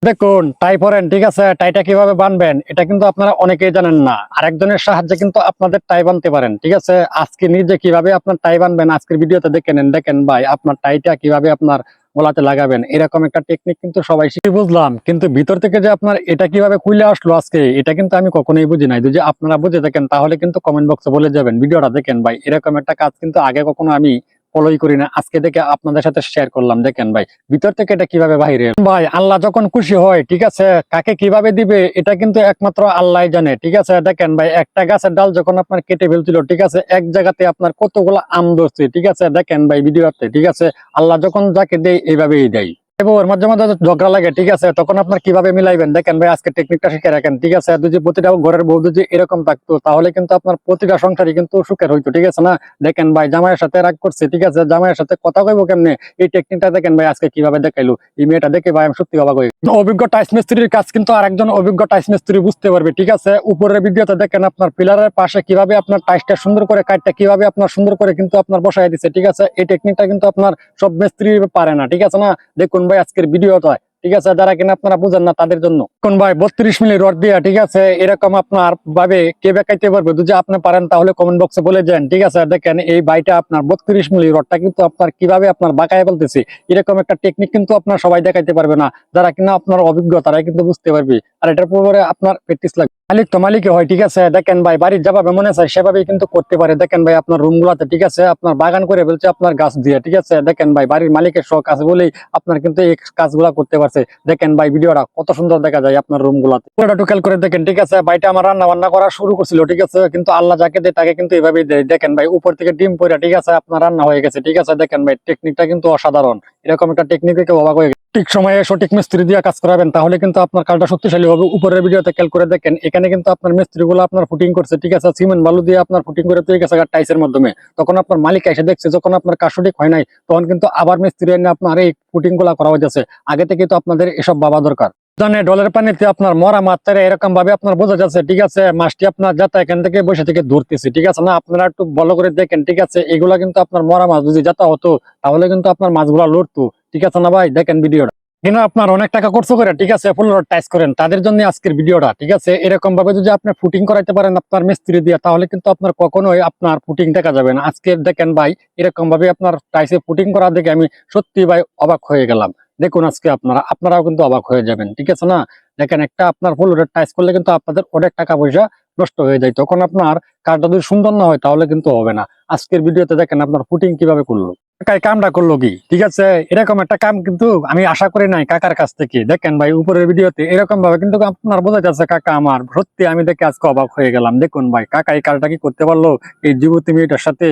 দেখুন টাই পরেন, ঠিক আছে, টাইটা কিভাবে বানবেন এটা কিন্তু আপনারা অনেকেই জানেন না। আরেকজনের সাহায্যে কিন্তু আপনাদের টাই বানতে পারেন, ঠিক আছে। আজকে নিজে কিভাবে আপনার টাই বানবেন আজকের ভিডিওতে দেখে নেন। দেখেন ভাই, আপনার টাইটা কিভাবে আপনার গলাতে লাগাবেন এরকম একটা টেকনিক কিন্তু সবাই শিখে বুঝলাম, কিন্তু ভিতর থেকে যে আপনার এটা কিভাবে খুলে আসলো আজকে এটা কিন্তু আমি কখনোই বুঝি নাই। যদি আপনারা বুঝে থাকেন তাহলে কিন্তু কমেন্ট বক্সে বলে যাবেন। ভিডিওটা দেখেন ভাই, এরকম একটা কাজ কিন্তু আগে কখনো আমি ফলোই করি না, আজকে দেখে আপনাদের সাথে শেয়ার করলাম। দেখেন ভাই ভিতর থেকে এটা কিভাবে বাইরে ভাই, আল্লাহ যখন খুশি হয়, ঠিক আছে, কাকে কিভাবে দিবে এটা কিন্তু একমাত্র আল্লাহ জানে, ঠিক আছে। দেখেন ভাই, একটা গাছের ডাল যখন আপনার কেটে ফেলছিল, ঠিক আছে, এক জায়গাতে আপনার কতগুলো আম ধরছে, ঠিক আছে। দেখেন ভাই ভিডিওতে, ঠিক আছে, আল্লাহ যখন যাকে দেয় এইভাবেই দেয়। ওর মাঝে মাঝে ঝগড়া লাগে, ঠিক আছে, তখন আপনার কিভাবে মিলাইবেন দেখেন ভাই, আজকে টেকনিকটা শিখে রাখেন, ঠিক আছে। যদি প্রতিটা ঘরের বউ যদি এরকম থাকতো তাহলে কিন্তু আপনার প্রতিটা সংসারই কিন্তু সুখের হইতো, ঠিক আছে না। দেখেন ভাই, জামাইয়ের সাথে রাগ করছে, ঠিক আছে, জামাইয়ের সাথে কথা কইবো কেমনে, এই টেকনিকটা দেখেন ভাই আজকে কিভাবে দেখাইলো। এই মেয়েটা দেখে ভাই আমি সত্যি অবাক হই। অভিজ্ঞ টাইস মিস্ত্রির কাজ কিন্তু আরেকজন অভিজ্ঞ টাইস মিস্ত্রি বুঝতে পারবে, ঠিক আছে। উপরের ভিডিওতে দেখেন আপনার পিলারের পাশে কিভাবে আপনার টাইসটা সুন্দর করে কাটটা কিভাবে আপনার সুন্দর করে কিন্তু আপনার বসাই দিচ্ছে, ঠিক আছে। এই টেকনিকটা কিন্তু আপনার সব মিস্ত্রি পারে না, ঠিক আছে না। দেখুন ভাই আজকের ভিডিওটা, ঠিক আছে, যারা কিনা আপনারা বুঝেন না তাদের জন্য। কোন ভাই 32 মিলি রড দিয়া, ঠিক আছে, এরকম আপনার ভাবে কে বেকাইতে পারবে, যদি আপনি পারেন তাহলে কমেন্ট বক্সে বলে যান, ঠিক আছে। দেখেন এই বাইটা আপনার 32 মিলি রডটা কিন্তু আপনার কিভাবে আপনার বাঁকায় বলতেছে, এরকম একটা টেকনিক কিন্তু আপনার সবাই দেখাইতে পারবে না। যারা কিনা আপনার অভিজ্ঞ তারাই কিন্তু বুঝতে পারবে, আর এটার পরে আপনার প্র্যাকটিস লাগবে। মালিক তো মালিকই হয়, ঠিক আছে। দেখেন ভাই বাড়ির যেভাবে মনে চায় সেভাবেই কিন্তু করতে পারে। দেখেন ভাই আপনার রুম গুলাতে, ঠিক আছে, আপনার বাগান করে ফেলছে আপনার গাছ দিয়ে, ঠিক আছে। দেখেন ভাই বাড়ির মালিকের শখ আছে বলেই আপনার কিন্তু এই কাজগুলা করতে পারছে। দেখেন ভাই ভিডিওটা কত সুন্দর দেখা যায় আপনার রুম গুলাতে, পুরোটা টুকাল করে দেখেন, ঠিক আছে। ভাইটা আমার রান্না বান্না করা শুরু করছিল, ঠিক আছে, কিন্তু আল্লাহ যাকে দেয় তাকে কিন্তু এভাবেই দেয়। দেখেন ভাই উপর থেকে ডিম পড়া, ঠিক আছে, আপনার রান্না হয়ে গেছে, ঠিক আছে। দেখেন ভাই টেকনিকটা কিন্তু অসাধারণ, এরকম একটা টেকনিক কেউ অবাক হয়ে গেছে। ঠিক সময়ে সঠিক মিস্ত্রি দিয়ে কাজ করাবেন তাহলে কিন্তু আপনার কাজটা শক্তিশালী হবে। উপরের ভিডিওতে খেয়াল করে দেখেন, এখানে কিন্তু আপনার মিস্ত্রি গুলো আপনার ফুটিং করছে, ঠিক আছে, সিমেন্ট বালু দিয়ে আপনার ফুটিং করে তৈরি গেছে টাইসের মাধ্যমে। তখন আপনার মালিক এসে দেখছে যখন আপনার কাজ সঠিক হয় নাই, তখন কিন্তু আবার মিস্ত্রি এনে আপনার এই ফুটিং গুলা করা হয়েছে। আগে থেকে তো আপনাদের এসব ভাবা দরকার। জানে ডলের পানিতে আপনার মরা মাত্রা এরকম ভাবে আপনার বোঝা যাচ্ছে, ঠিক আছে। মাছটি আপনার যাতা এখান থেকে বসে থেকে ধরতেছে, ঠিক আছে না। আপনারা একটু ভালো করে দেখেন, ঠিক আছে, এগুলা কিন্তু আপনার মরা মাছ যদি যাতা হতো তাহলে কিন্তু আপনার মাছগুলা লড়তো, ঠিক আছে না ভাই। দেখেন ভিডিওটা কিন্তু আপনার অনেক টাকা খরচ করে, ঠিক আছে, ফুল রড টাইস করেন, তাদের জন্য আজকের ভিডিওটা, ঠিক আছে। এরকম ভাবে যদি আপনি ফুটিং করাইতে পারেন আপনার মিস্ত্রি দিয়ে তাহলে কিন্তু আপনার কখনোই আপনার ফুটিং দেখা যাবে না। আজকে দেখেন ভাই এরকম ভাবে আপনার টাইসে ফুটিং করা দেখে আমি সত্যি ভাই অবাক হয়ে গেলাম। দেখুন আজকে আপনারাও কিন্তু অবাক হয়ে যাবেন, ঠিক আছে না। দেখেন একটা আপনার ফুল রড টাইস করলে কিন্তু আপনাদের অনেক টাকা পয়সা নষ্ট হয়ে যায়, তখন আপনার কাজটা যদি সুন্দর না হয় তাহলে কিন্তু হবে না। আজকের ভিডিওতে দেখেন আপনার ফুটিং কিভাবে করলো, কাকাই কামটা করলো কি, ঠিক আছে। এরকম একটা কাম কিন্তু আমি আশা করি নাই কাকার কাছ থেকে। দেখেন ভাই উপরের ভিডিওতে এরকম ভাবে কিন্তু আপনার বোঝা যাচ্ছে কাকা আমার, সত্যি আমি দেখে আজকে অবাক হয়ে গেলাম। দেখুন ভাই কাকা এই কাজটা কি করতে পারলো এই যুবতী মেয়েটার সাথে।